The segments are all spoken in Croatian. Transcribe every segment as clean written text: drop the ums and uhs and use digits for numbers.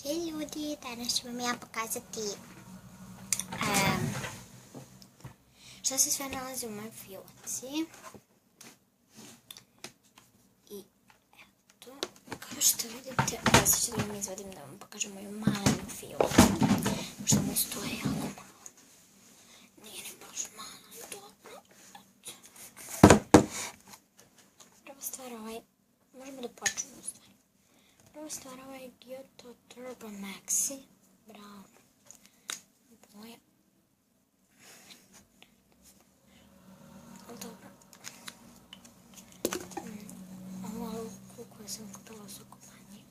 Hej ljudi, danas ću vam ja pokazati šta se sve nalazi u mojoj fioci. I eto, kao što vidite, ja sad ću da vam izvadim da vam pokažem moju malenu fiocu. Što mu stoje jako malo. Nije ni baš malo, dobro. Prva stvar možemo da počnemo u stvari. Prva stvar je Giotto Turbo Maxi Brown boja. Dobro. Ovo luku koju sam kupila u Sokobanji.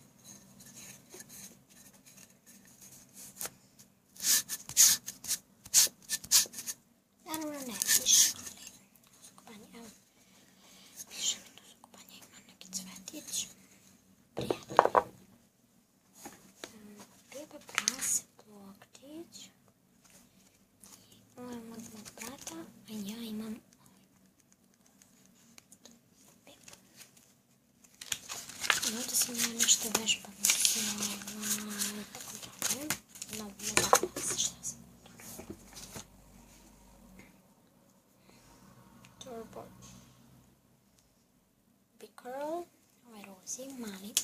Naravno ne piše, ali u Sokobanji, evo, piše mi da u Sokobanji ima neki cvetić. Prijatno. Riba, prase, loktić. Ovo je od mog brata, a ja imam i ovdje sam ja nešto vežbam sa tako zove. No, ne znam se šta sam. Turbo Big Curl. Ovo je rozi, mali.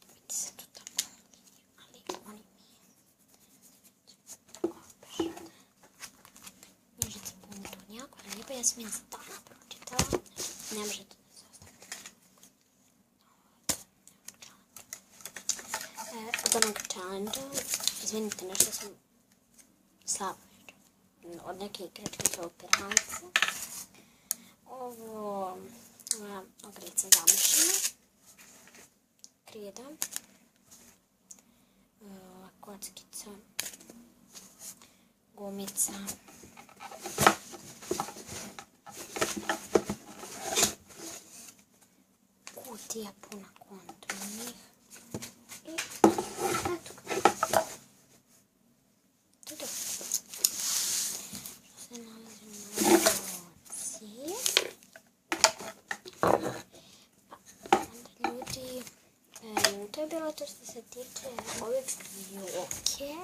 Vidite se tu tako linije, ali oni nije. Knjižica puna to jako lijepo, ja sam je stvarno pročitala. Ne možete da se ostavite. Od onog challenge-a, izvinite, nešto sam slabo od neke igračke za operacije. Ovo ogrlica zamišljena, kreda, kockica, gumica, kutija puna kontrolnih i eto ga. To je dobro. Što se nalazi u mojoj fioci. Onda ljudi, to je bilo to što se tiče ove fioke.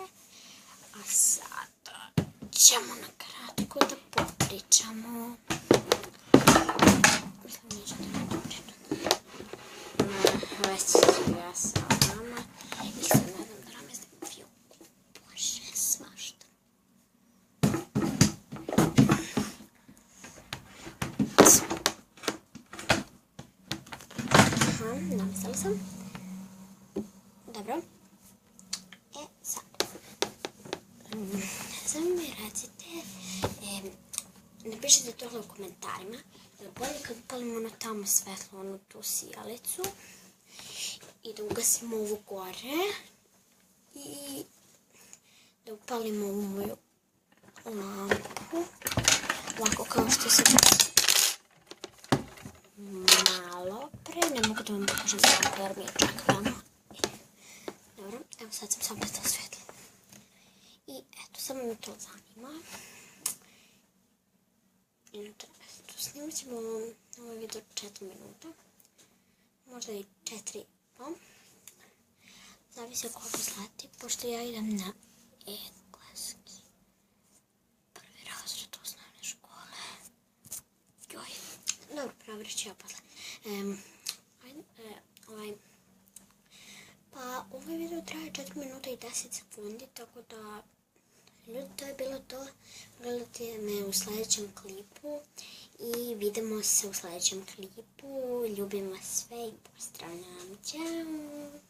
A sada ćemo na kratko da popričamo. Mislim, ništa ne dopričati. Već ću ja sa vama i se nadam da namestim fioku. Bože, svašta. Namestila sam. Dobro. Sad. Samo mi recite, napišite tohle u komentarima, je li bolje kad upalimo ono tamo svetlo, onu tu sijalicu i da ugasimo ovu gore i da upalimo ovu moju lampu, ovako kao što se malo pre, ne mogu da vam pokažem lampu jer mi je čak vamo. Dobro, evo sad sam samo to svetlo. I eto, samo mi to zanima. Inače, eto, snimat ćemo ovaj video 4 minuta. Možda i 4,5. Zavisi o koliko sati, pošto ja idem na engleski. Prvi razred osnovne škole. Joj, dobro, provjerit ću ja posle. Pa, ovaj video traje 4 minuta i 10 sekundi, tako da, ljudi, to je bilo to. Gledajte me u sljedećem klipu i vidimo se u sljedećem klipu. Ljubim vas sve i pozdravljam. Ćao!